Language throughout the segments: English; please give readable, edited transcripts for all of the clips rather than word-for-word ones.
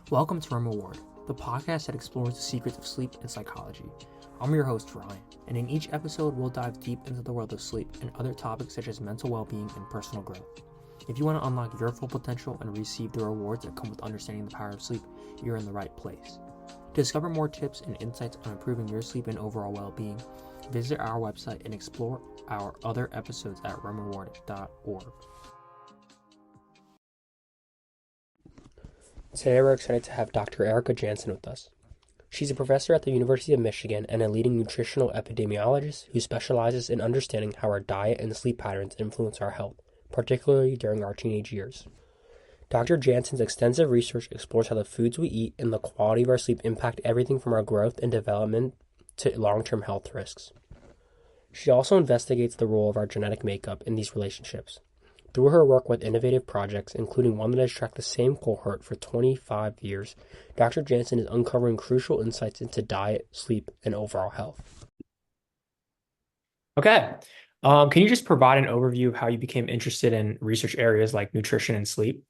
Welcome to REM Award, the podcast that explores the secrets of sleep and psychology. I'm your host, Ryan, and in each episode, we'll dive deep into the world of sleep and other topics such as mental well-being and personal growth. If you want to unlock your full potential and receive the rewards that come with understanding the power of sleep, you're in the right place. To discover more tips and insights on improving your sleep and overall well-being, visit our website and explore our other episodes at remaward.org. Today we're excited to have Dr. Erica Jansen with us. She's a professor at the University of Michigan and a leading nutritional epidemiologist who specializes in understanding how our diet and sleep patterns influence our health, particularly during our teenage years. Dr. Jansen's extensive research explores how the foods we eat and the quality of our sleep impact everything from our growth and development to long-term health risks. She also investigates the role of our genetic makeup in these relationships. Through her work with innovative projects, including one that has tracked the same cohort for 25 years, Dr. Jansen is uncovering crucial insights into diet, sleep, and overall health. Okay. Can you just provide an overview of how you became interested in research areas like nutrition and sleep?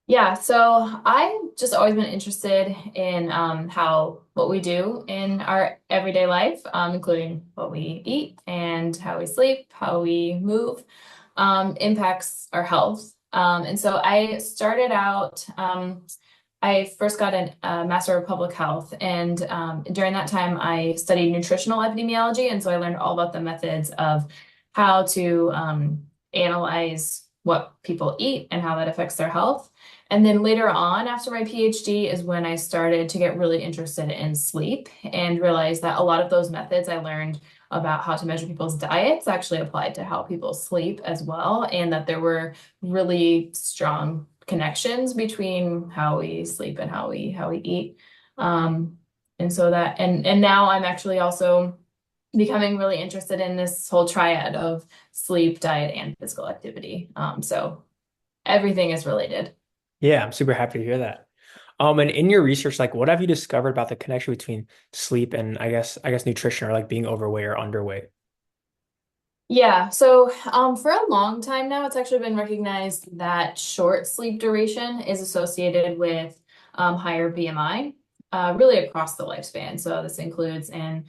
Yeah, so I've just always been interested in how what we do in our everyday life, including what we eat and how we sleep, how we move, impacts our health. And so I started out, I first got a Master of Public Health, and during that time I studied nutritional epidemiology, and so I learned all about the methods of how to analyze what people eat and how that affects their health. And then later on, after my PhD, is when I started to get really interested in sleep and realized that a lot of those methods I learned about how to measure people's diets actually applied to how people sleep as well, and that there were really strong connections between how we sleep and how we eat. And so that and now I'm actually also becoming really interested in this whole triad of sleep, diet, and physical activity. So everything is related. Yeah, I'm super happy to hear that. And in your research, like what have you discovered about the connection between sleep and I guess nutrition or like being overweight or underweight? Yeah, so for a long time now, it's actually been recognized that short sleep duration is associated with higher BMI, really across the lifespan. So this includes in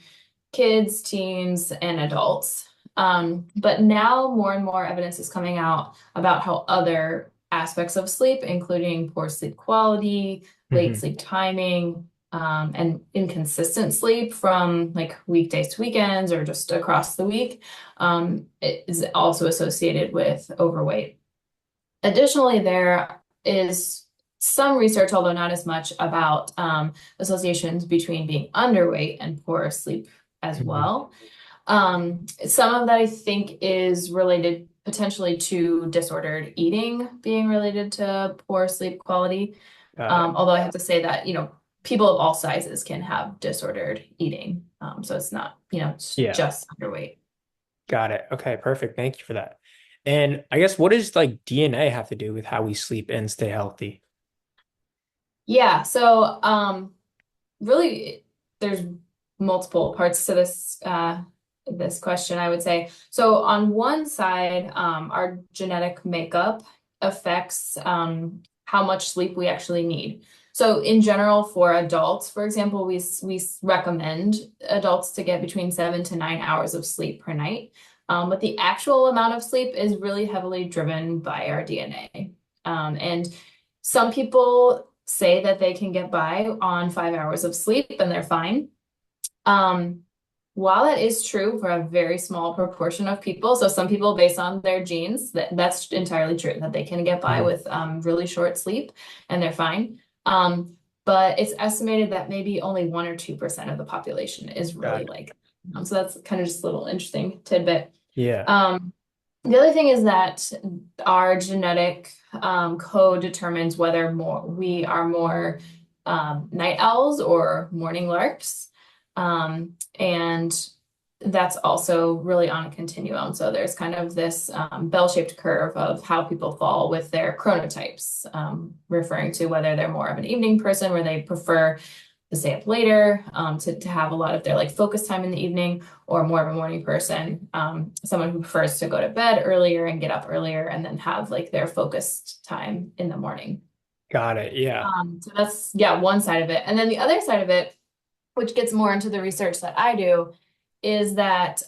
kids, teens, and adults. But now more and more evidence is coming out about how other aspects of sleep, including poor sleep quality, late Hmm. sleep timing, and inconsistent sleep from like weekdays to weekends or just across the week, it is also associated with overweight. Additionally, there is some research, although not as much, about associations between being underweight and poor sleep as Hmm. well. Some of that I think is related potentially to disordered eating being related to poor sleep quality. Got it. Although I have to say that, people of all sizes can have disordered eating. So it's not, it's Yeah, just underweight. got it. Okay, perfect. Thank you for that. And I guess what does like DNA have to do with how we sleep and stay healthy? Yeah, so really there's multiple parts to this question, I would say. So on one side, our genetic makeup affects how much sleep we actually need. So in general, for adults, for example, we recommend adults to get between 7 to 9 hours of sleep per night. But the actual amount of sleep is really heavily driven by our DNA. And some people say that they can get by on 5 hours of sleep and they're fine. Um, while that is true for a very small proportion of people, so some people based on their genes, that's entirely true, that they can get by Mhm. with really short sleep and they're fine. But it's estimated that maybe only 1 or 2% of the population is Got really it. like, so that's kind of just a little interesting tidbit. Yeah. Um, the other thing is that our genetic code determines whether we are more night owls or morning larks. And that's also really on a continuum. So there's kind of this bell-shaped curve of how people fall with their chronotypes, referring to whether they're more of an evening person where they prefer to stay up later, to have a lot of their like focus time in the evening, or more of a morning person, someone who prefers to go to bed earlier and get up earlier and then have like their focused time in the morning. Got it. Yeah. So that's, yeah, one side of it. And then the other side of it, which gets more into the research that I do, is that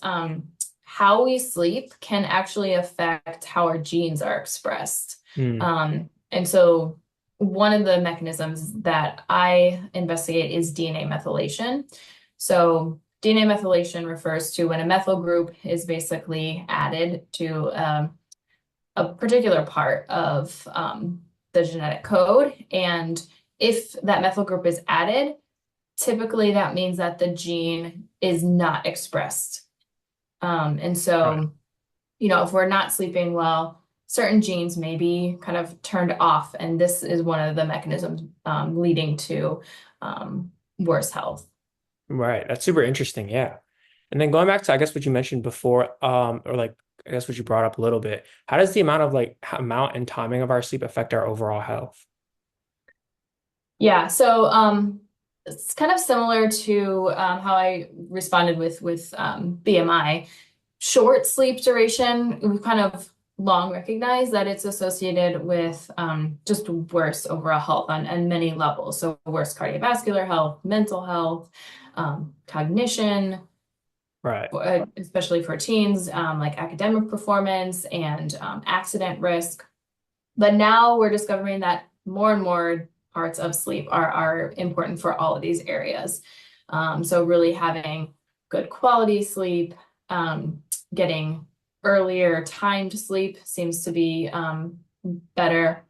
how we sleep can actually affect how our genes are expressed. Hmm. And so one of the mechanisms that I investigate is DNA methylation. So DNA methylation refers to when a methyl group is basically added to a particular part of the genetic code. And if that methyl group is added, typically that means that the gene is not expressed. And Right. so, if we're not sleeping well, certain genes may be kind of turned off. And this is one of the mechanisms leading to worse health. Right. That's super interesting. Yeah. And then going back to, I guess, what you mentioned before, or like, I guess what you brought up a little bit, how does the amount of like amount and timing of our sleep affect our overall health? Yeah, so it's kind of similar to how I responded with BMI. Short sleep duration, we've kind of long recognized that it's associated with just worse overall health on many levels. So worse cardiovascular health, mental health, cognition, Right. especially for teens, like academic performance and accident risk. But now we're discovering that more and more parts of sleep are important for all of these areas. So really having good quality sleep, getting earlier time to sleep seems to be better,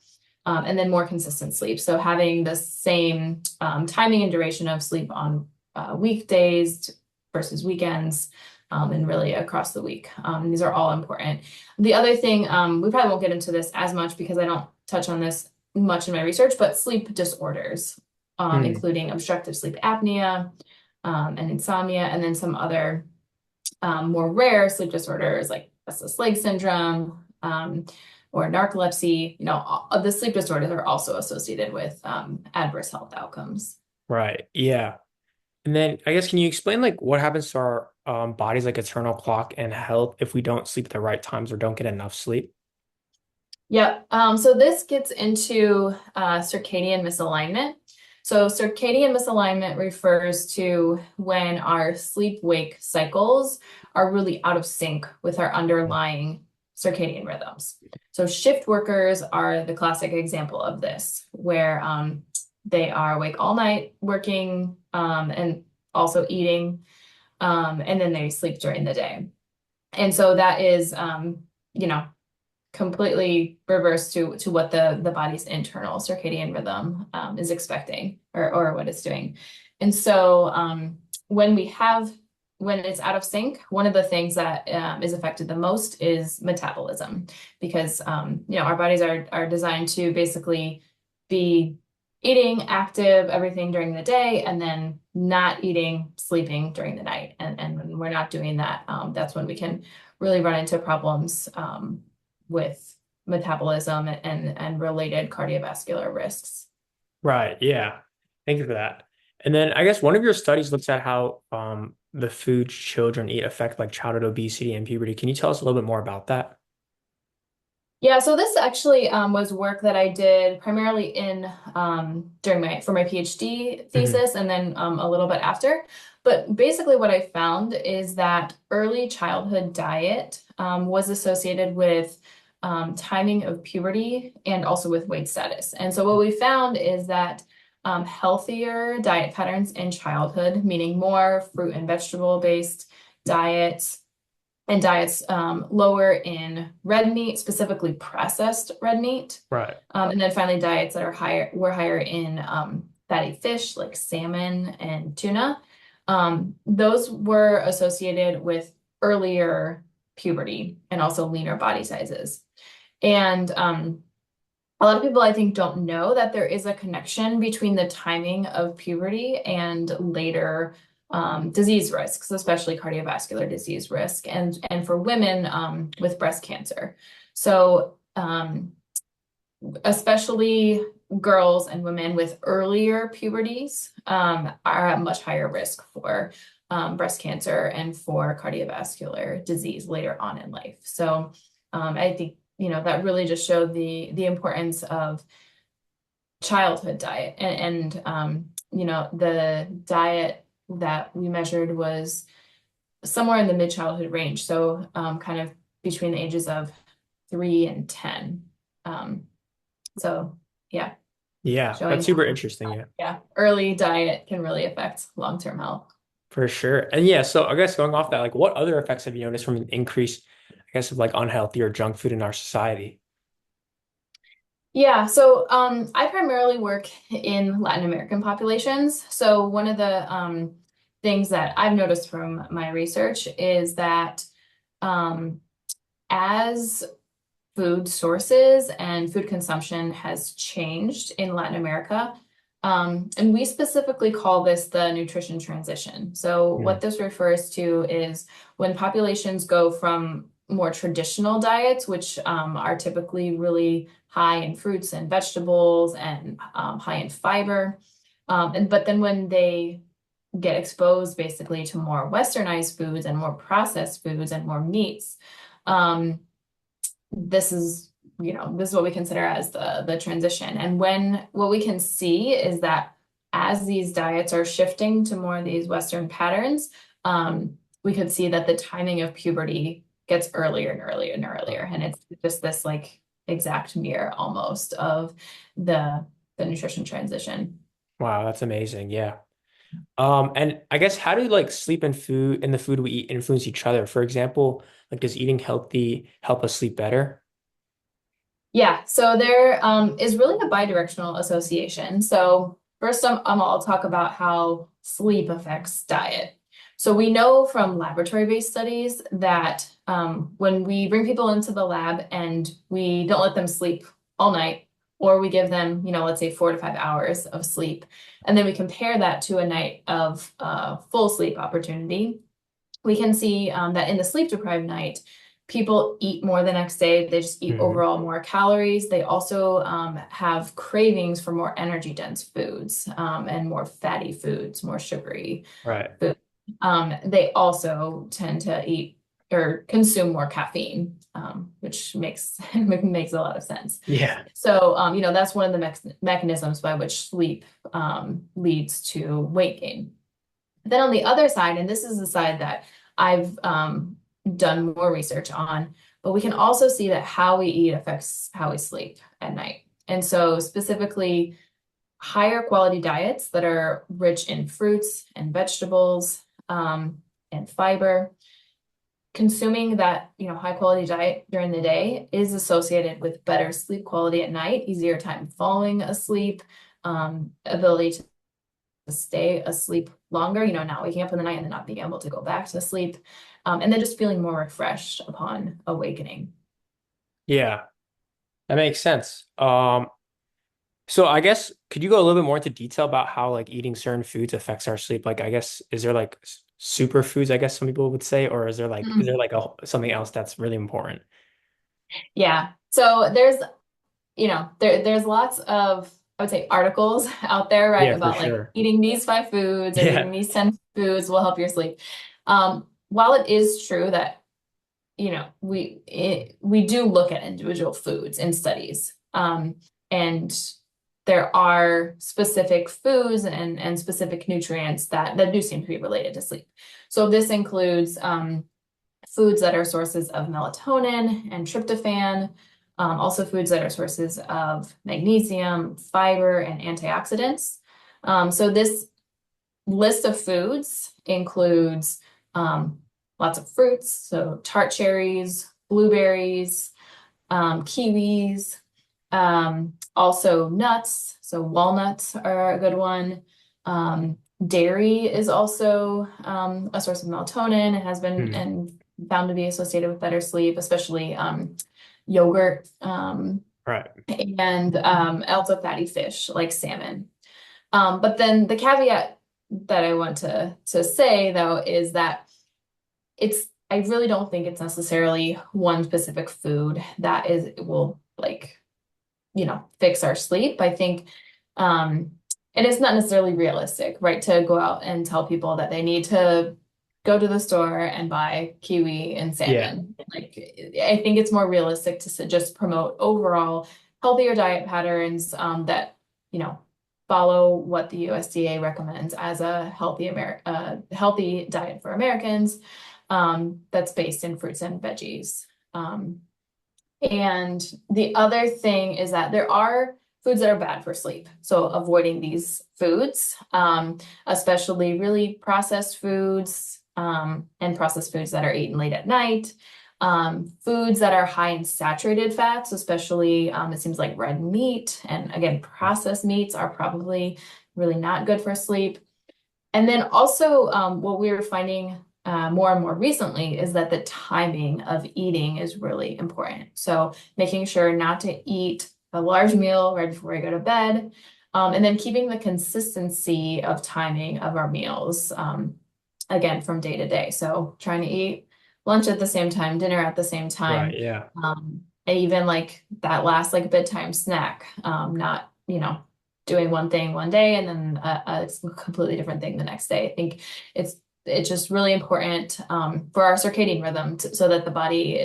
and then more consistent sleep. So having the same timing and duration of sleep on weekdays versus weekends, and really across the week. These are all important. The other thing, we probably won't get into this as much because I don't touch on this much in my research, but sleep disorders, Hmm. including obstructive sleep apnea, and insomnia, and then some other more rare sleep disorders like restless leg syndrome, or narcolepsy. The sleep disorders are also associated with adverse health outcomes. Right. Yeah. And then I guess can you explain like what happens to our body's like eternal clock and health if we don't sleep at the right times or don't get enough sleep? Yep. So this gets into circadian misalignment. So circadian misalignment refers to when our sleep-wake cycles are really out of sync with our underlying circadian rhythms. So shift workers are the classic example of this, where they are awake all night working, and also eating, and then they sleep during the day. And so that is, you know, completely reverse to what the body's internal circadian rhythm is expecting, or what it's doing. And so when we have when it's out of sync, one of the things that is affected the most is metabolism, because our bodies are designed to basically be eating, active, everything during the day, and then not eating, sleeping during the night. And when we're not doing that, that's when we can really run into problems with metabolism and related cardiovascular risks. Right. Yeah. Thank you for that. And then I guess one of your studies looks at how the foods children eat affect like childhood obesity and puberty. Can you tell us a little bit more about that? Yeah, so this actually was work that I did primarily in during my PhD Hmm. thesis, and then a little bit after. But basically, what I found is that early childhood diet was associated with timing of puberty and also with weight status. And so what we found is that healthier diet patterns in childhood, meaning more fruit and vegetable based diets, and diets lower in red meat, specifically processed red meat. Right. And then finally, diets that were higher in fatty fish like salmon and tuna. Those were associated with earlier puberty and also leaner body sizes. And a lot of people, I think, don't know that there is a connection between the timing of puberty and later disease risks, especially cardiovascular disease risk, and for women with breast cancer. So especially girls and women with earlier puberties are at much higher risk for breast cancer and for cardiovascular disease later on in life. So I think that really just showed the importance of childhood diet. The diet that we measured was somewhere in the mid-childhood range. So kind of between the ages of 3 and 10. Um, so yeah, Yeah, that's showing super interesting. Yeah, yeah, early diet can really affect long-term health. for sure. And yeah, so I guess going off that, like what other effects have you noticed from an increase, I guess, of like unhealthy or junk food in our society? Yeah, so I primarily work in Latin American populations. So one of the things that I've noticed from my research is that um, as food sources and food consumption has changed in Latin America, and we specifically call this the nutrition transition. So what Mm. this refers to is when populations go from more traditional diets, which are typically really high in fruits and vegetables and high in fiber, but then when they get exposed basically to more westernized foods and more processed foods and more meats, um, this is this is what we consider as the transition. And when what we can see is that as these diets are shifting to more of these Western patterns, we could see that the timing of puberty gets earlier and earlier and earlier. And it's just this like exact mirror almost of the nutrition transition. Wow, that's amazing. Yeah. And I guess how do like sleep and food and the food we eat influence each other? For example, like does eating healthy help us sleep better? Yeah, so there is really a bidirectional association. So first, I'll talk about how sleep affects diet. So we know from laboratory-based studies that when we bring people into the lab and we don't let them sleep all night, or we give them, let's say 4 to 5 hours of sleep, and then we compare that to a night of full sleep opportunity, we can see that in the sleep-deprived night, people eat more the next day. They just eat Mhm. overall more calories. They also have cravings for more energy dense foods and more fatty foods, more sugary Right. foods. They also tend to eat or consume more caffeine, which makes makes a lot of sense. Yeah. So, that's one of the mechanisms by which sleep leads to weight gain. Then on the other side, and this is the side that I've done more research on, but we can also see that how we eat affects how we sleep at night. And so specifically, higher quality diets that are rich in fruits and vegetables and fiber, consuming that, high quality diet during the day is associated with better sleep quality at night, easier time falling asleep, ability to stay asleep longer, not waking up in the night and then not being able to go back to sleep, and then just feeling more refreshed upon awakening. Yeah. That makes sense. So I guess could you go a little bit more into detail about how like eating certain foods affects our sleep? Like I guess is there like superfoods, I guess some people would say, or is there Mhm. like something else that's really important? Yeah. So there's lots of, I would say, articles out there, right, Yeah, for about like sure. eating these 5 foods or eating Yeah. these 10 foods will help your sleep. While it is true that, we do look at individual foods in studies. And there are specific foods and specific nutrients that do seem to be related to sleep. So this includes foods that are sources of melatonin and tryptophan, also foods that are sources of magnesium, fiber, and antioxidants. So this list of foods includes lots of fruits, so tart cherries, blueberries, kiwis, also nuts, so walnuts are a good one. Dairy is also a source of melatonin. It has been Hmm. and found to be associated with better sleep, especially yogurt Right. and also fatty fish like salmon. But then the caveat that I want to say though is that I really don't think it's necessarily one specific food that will like, fix our sleep. I think and it's not necessarily realistic, right, to go out and tell people that they need to go to the store and buy kiwi and Yeah. salmon. Like I think it's more realistic to just promote overall healthier diet patterns that you know, follow what the USDA recommends as a healthy diet for Americans, that's based in fruits and veggies. And the other thing is that there are foods that are bad for sleep. So avoiding these foods, especially really processed foods, and processed foods that are eaten late at night. Foods that are high in saturated fats, especially it seems like red meat and again, processed meats are probably really not good for sleep. And then also what we were finding more and more recently is that the timing of eating is really important. So making sure not to eat a large meal right before you go to bed, and then keeping the consistency of timing of our meals, again, from day to day. So trying to eat lunch at the same time, dinner at the same Right. time, Yeah. and even like that last like bedtime snack, not, doing one thing one day and then a completely different thing the next day. I think it's just really important for our circadian rhythm so that the body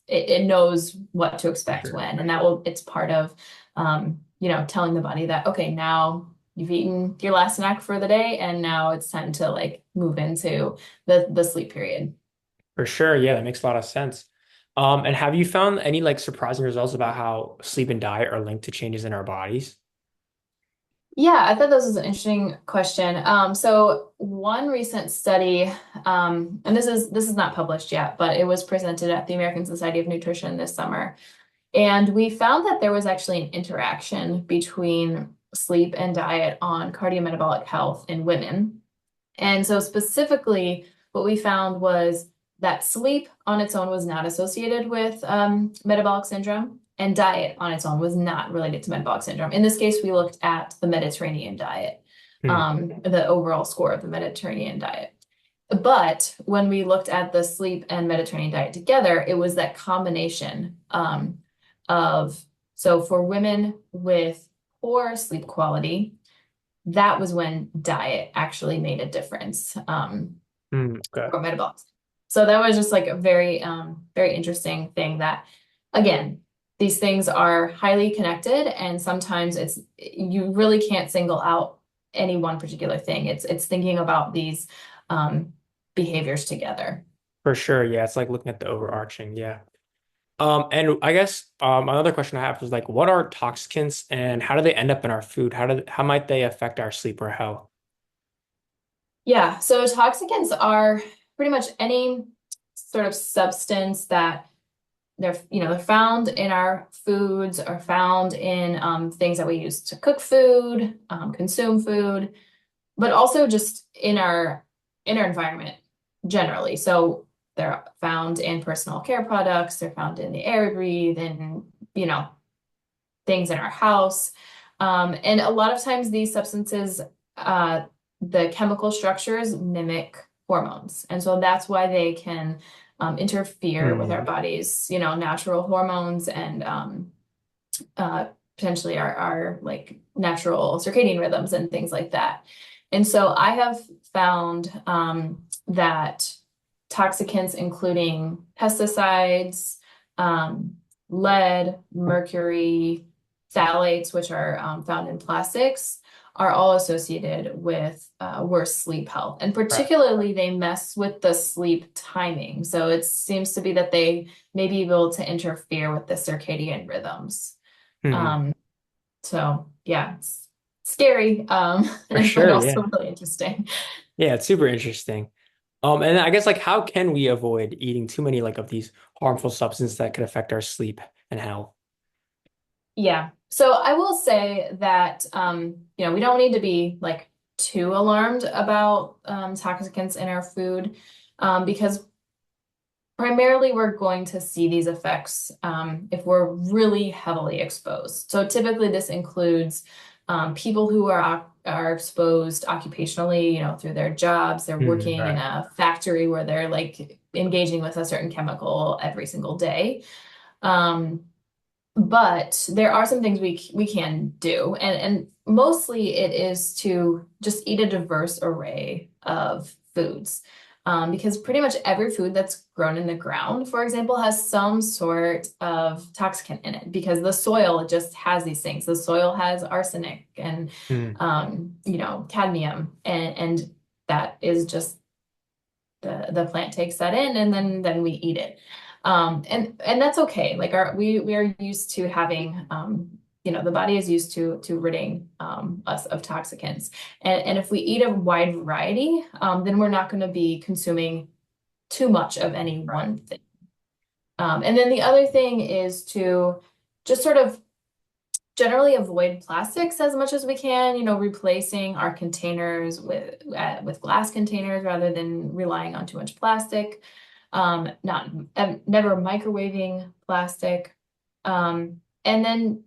it knows what to expect Sure. when, and it's part of telling the body that, okay, now you've eaten your last snack for the day and now it's time to like move into the sleep period. For sure. Yeah, that makes a lot of sense. And have you found any like surprising results about how sleep and diet are linked to changes in our bodies? Yeah, I thought this was an interesting question. So one recent study, and this is not published yet, but it was presented at the American Society of Nutrition this summer. And we found that there was actually an interaction between sleep and diet on cardiometabolic health in women. And so specifically, what we found was that sleep on its own was not associated with metabolic syndrome, and diet on its own was not related to metabolic syndrome. In this case, we looked at the Mediterranean diet, Hmm. the overall score of the Mediterranean diet. But when we looked at the sleep and Mediterranean diet together, it was that combination of, so for women with poor sleep quality, that was when diet actually made a difference Okay. for metabolic. So that was just like a very interesting thing that, again, these things are highly connected, and sometimes you really can't single out any one particular thing. It's thinking about these behaviors together. For sure. Yeah, it's like looking at the overarching. Yeah. And I guess another question I have is like, what are toxicants and how do they end up in our food? How might they affect our sleep or health? Yeah, so toxicants are pretty much any sort of substance that they're found in our foods or found in things that we use to cook food, consume food, but also just in our environment generally. So they're found in personal care products, they're found in the air we breathe, and things in our house. And a lot of times these substances, the chemical structures mimic hormones. And so that's why they can interfere with our Hmm. body's, natural hormones and potentially our like natural circadian rhythms and things like that. And so I have found that toxicants, including pesticides, lead, mercury, phthalates, which are found in plastics, are all associated with worse sleep health. And Right. particularly, they mess with the sleep timing. So it seems to be that they may be able to interfere with the circadian rhythms. Hmm. Um, so yeah, it's scary, For but sure. also Yeah. really interesting. Yeah, it's super interesting. And I guess like how can we avoid eating too many like of these harmful substances that could affect our sleep and health? Yeah. So I will say that we don't need to be like too alarmed about toxicants in our food, because primarily we're going to see these effects if we're really heavily exposed. So typically this includes people who are exposed occupationally, through their jobs. They're working in Right. a factory where they're like engaging with a certain chemical every single day. Um, but there are some things we can do, and mostly it is to just eat a diverse array of foods. because pretty much every food that's grown in the ground, for example, has some sort of toxicant in it because the soil just has these things. The soil has arsenic and Mm. cadmium, and that is just the plant takes that in, and then we eat it. And that's okay. Like we are used to having the body is used to ridding us of toxicants. And if we eat a wide variety, then we're not going to be consuming too much of any one thing. And then the other thing is to just sort of generally avoid plastics as much as we can, replacing our containers with glass containers rather than relying on too much plastic. Never microwaving plastic. And then,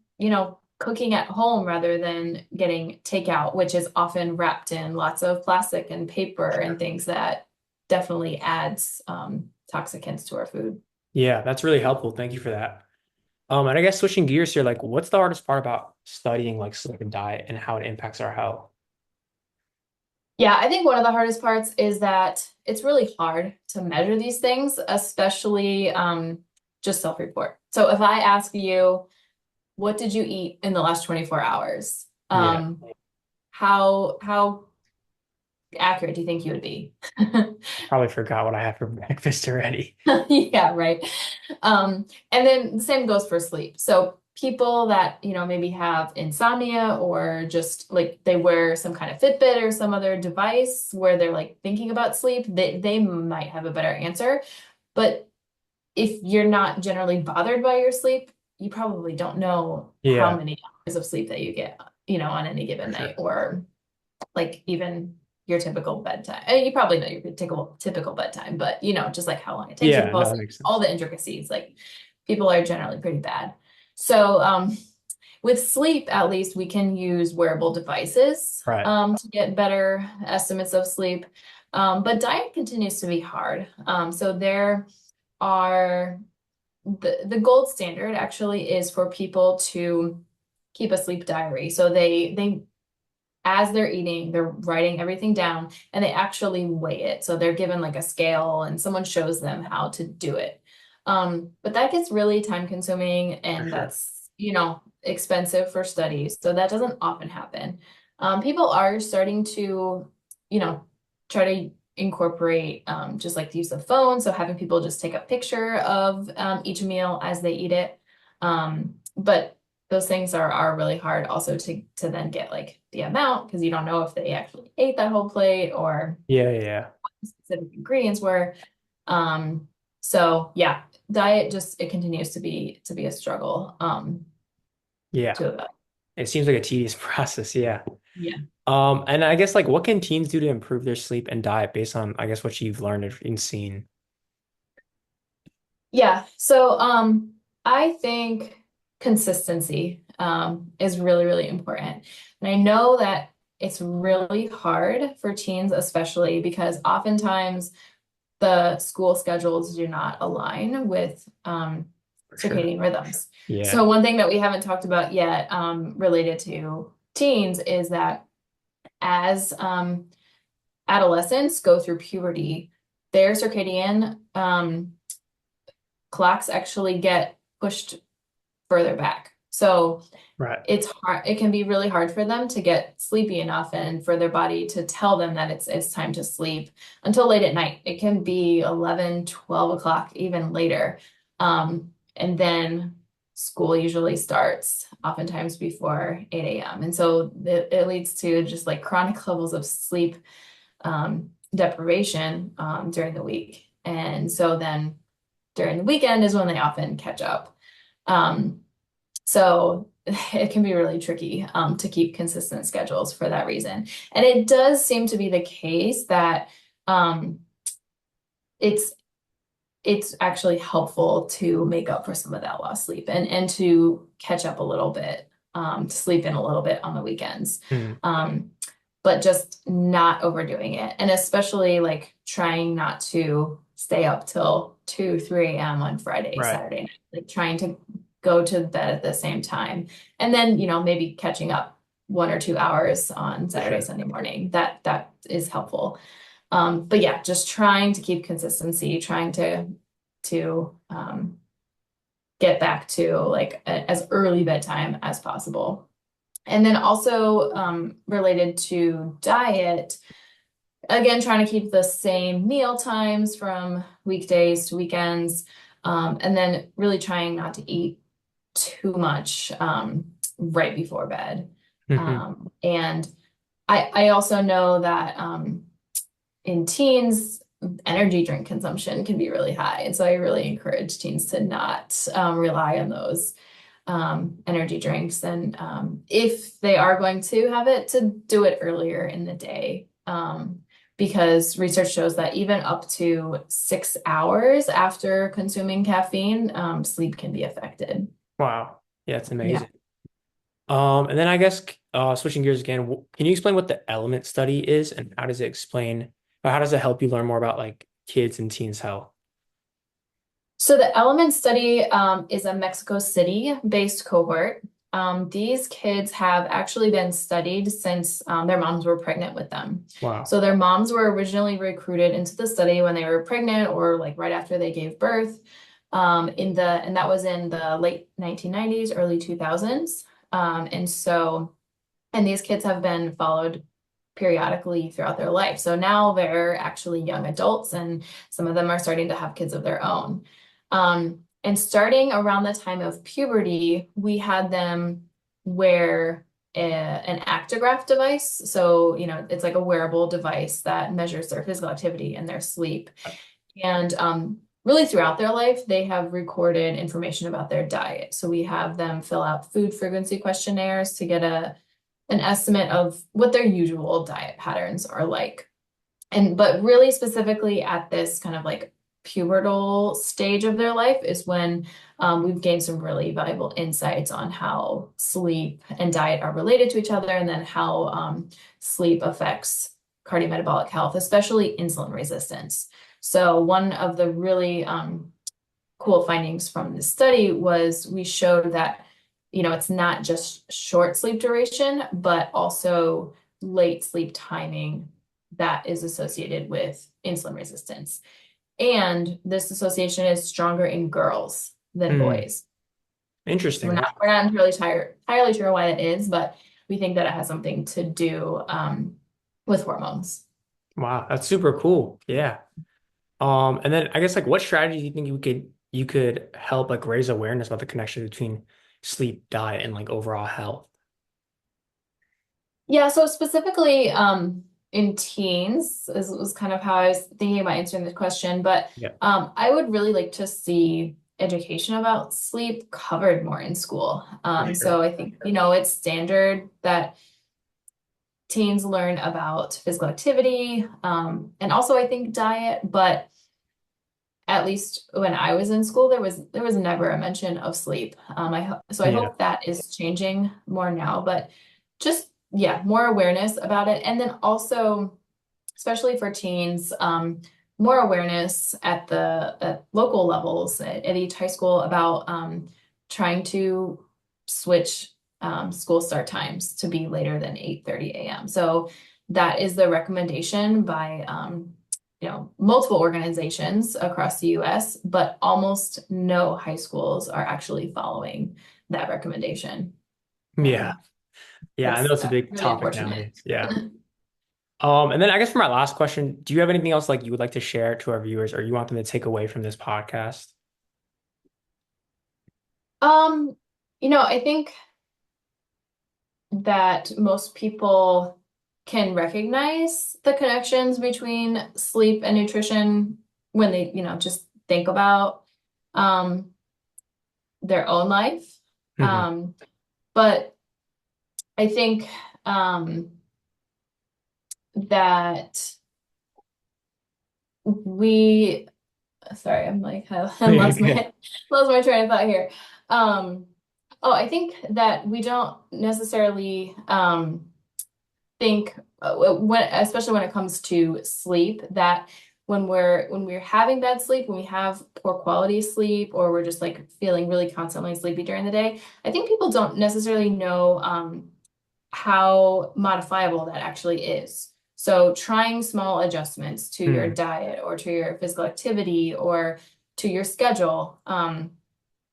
cooking at home rather than getting takeout, which is often wrapped in lots of plastic and paper and things that definitely adds toxicants to our food. Yeah, that's really helpful. Thank you for that. And I guess switching gears here, like what's the hardest part about studying like sleep and diet and how it impacts our health? Yeah, I think one of the hardest parts is that it's really hard to measure these things, especially just self-report. So if I ask you, what did you eat in the last 24 hours? Yeah, How accurate do you think you would be? probably forgot what I had for breakfast already. Yeah, right. And then the same goes for sleep. So people that, maybe have insomnia or just like they wear some kind of Fitbit or some other device where they're like thinking about sleep, they might have a better answer. But if you're not generally bothered by your sleep, you probably don't know how Yeah, many hours of sleep that you get, on any for given sure. night, or like even your typical bedtime. You probably know your typical bedtime, but just like how long it takes you to Yeah, fall no, that asleep, makes all sense. the intricacies, like people are generally pretty bad. So with sleep, at least we can use wearable devices Right. to get better estimates of sleep. But diet continues to be hard. So there are the gold standard actually is for people to keep a sleep diary. So they as they're eating, they're writing everything down and they actually weigh it. So they're given like a scale and someone shows them how to do it. But that gets really time consuming For and sure. that's, expensive for studies. So that doesn't often happen. People are starting to, try to incorporate just like the use of phones. So having people just take a picture of each meal as they eat it. But those things are really hard also to then get like the amount because you don't know if they actually ate that whole plate or Yeah, yeah, yeah. what the specific ingredients were. So yeah, diet just it continues to be a struggle Yeah. to It seems like a tedious process. Yeah. yeah. And I guess like what can teens do to improve their sleep and diet based on, I guess, what you've learned and seen? Yeah. So I think consistency is really, really important. And I know that it's really hard for teens, especially because oftentimes the school schedules do not align with For sure. circadian rhythms. Yeah. So one thing that we haven't talked about yet related to teens is that as adolescents go through puberty, their circadian clocks actually get pushed further back. So Right. it's hard, it can be really hard for them to get sleepy enough and for their body to tell them that it's time to sleep until late at night. It can be 11, 12 o'clock, even later. And then school usually starts oftentimes before 8 a.m. And so it leads to just like chronic levels of sleep deprivation during the week. And so then during the weekend is when they often catch up. So it can be really tricky to keep consistent schedules for that reason. And it does seem to be the case that it's actually helpful to make up for some of that lost sleep and to catch up a little bit, to sleep in a little bit on the weekends. Mhm. But just not overdoing it. And especially like trying not to stay up till 2, 3 a.m. on Friday, Right. Saturday night, like trying to go to bed at the same time. And then, maybe catching up 1 or 2 hours on For Saturday, sure. Sunday morning. That is helpful. But yeah, just trying to keep consistency, trying to get back to like as early bedtime as possible. And then also related to diet, again, trying to keep the same meal times from weekdays to weekends, and then really trying not to eat too much right before bed. Hmm. And I also know that in teens, energy drink consumption can be really high. And so I really encourage teens to not rely on those energy drinks. And if they are going to have it, to do it earlier in the day. Because research shows that even up to 6 hours after consuming caffeine, sleep can be affected. Wow. Yeah, it's Yeah. amazing. And then I guess switching gears again, can you explain what the element study is and how does it explain, or how does it help you learn more about like kids and teens' health? So the Element study is a Mexico City-based cohort. These kids have actually been studied since their moms were pregnant with them. Wow. So their moms were originally recruited into the study when they were pregnant or like right after they gave birth. And that was in the late 1990s, early 2000s. And these kids have been followed periodically throughout their life. So now they're actually young adults, and some of them are starting to have kids of their own. And starting around the time of puberty, we had them wear an actigraph device. So, it's like a wearable device that measures their physical activity and their sleep. And really throughout their life, they have recorded information about their diet. So we have them fill out food frequency questionnaires to get an estimate of what their usual diet patterns are like. But really specifically at this kind of like pubertal stage of their life is when we've gained some really valuable insights on how sleep and diet are related to each other, and then how sleep affects cardiometabolic health, especially insulin resistance. So one of the really cool findings from this study was we showed that it's not just short sleep duration, but also late sleep timing that is associated with insulin resistance. And this association is stronger in girls than Hmm. boys. We're Interesting. not we're not entirely sure why that is, but we think that it has something to do with hormones. Wow, that's super cool. Yeah. And then I guess like what strategies do you think you could help like raise awareness about the connection between sleep, diet, and like overall health? Yeah, so specifically in teens is was kind of how I was thinking about answering the question, but Yeah. I would really like to see education about sleep covered more in school. For So sure. I think, it's standard that teens learn about physical activity, and also I think diet, but at least when I was in school, there was never a mention of sleep. I Yeah. hope that is changing more now, but just yeah, more awareness about it, and then also, especially for teens, more awareness at local levels at each high school about trying to switch school start times to be later than 8:30 a.m. So that is the recommendation by multiple organizations across the US, but almost no high schools are actually following that recommendation. Yeah. Um, Yeah, I know that's it's a big really topic unfortunate. nowadays. Yeah. And then I guess for my last question, do you have anything else like you would like to share to our viewers or you want them to take away from this podcast? Um, I think that most people can recognize the connections between sleep and nutrition when they, just think about um, their own life. Hmm. Um, but I think that we, sorry, I'm like, I lost Yeah. my train of thought here. Um, oh, I think that we don't necessarily think especially when it comes to sleep, that when we're having bad sleep, when we have poor quality sleep, or we're just like feeling really constantly sleepy during the day, I think people don't necessarily know how modifiable that actually is. So trying small adjustments to your diet or to your physical activity or to your schedule can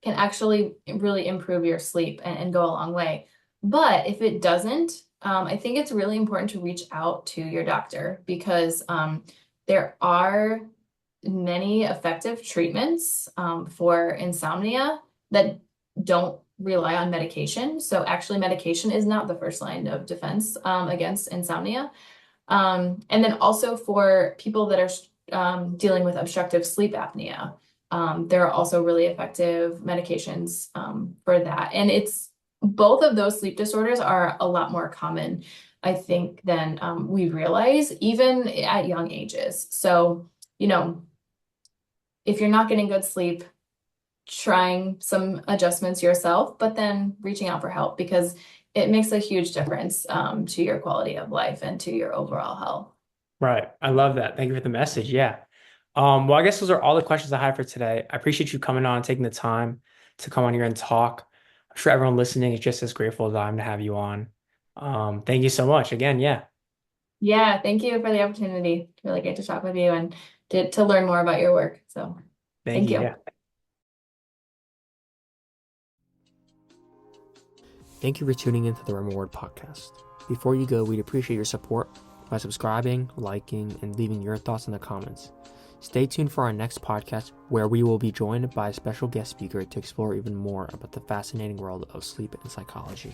actually really improve your sleep and go a long way. But if it doesn't, I think it's really important to reach out to your doctor because there are many effective treatments for insomnia that don't rely on medication. So actually medication is not the first line of defense against insomnia. And then also for people that are dealing with obstructive sleep apnea, there are also really effective medications for that. And both of those sleep disorders are a lot more common, I think, than we realize, even at young ages. So, if you're not getting good sleep, trying some adjustments yourself, but then reaching out for help because it makes a huge difference to your quality of life and to your overall health. Right. I love that. Thank you for the message. Yeah. Well, I guess those are all the questions I had for today. I appreciate you coming on and taking the time to come on here and talk. I'm sure everyone listening is just as grateful as I am to have you on. Thank you so much again. Yeah. Yeah, thank you for the opportunity. It's really great to talk with you and to learn more about your work. So thank you. Yeah. Thank you for tuning into the Reward Podcast. Before you go, we'd appreciate your support by subscribing, liking, and leaving your thoughts in the comments. Stay tuned for our next podcast where we will be joined by a special guest speaker to explore even more about the fascinating world of sleep and psychology.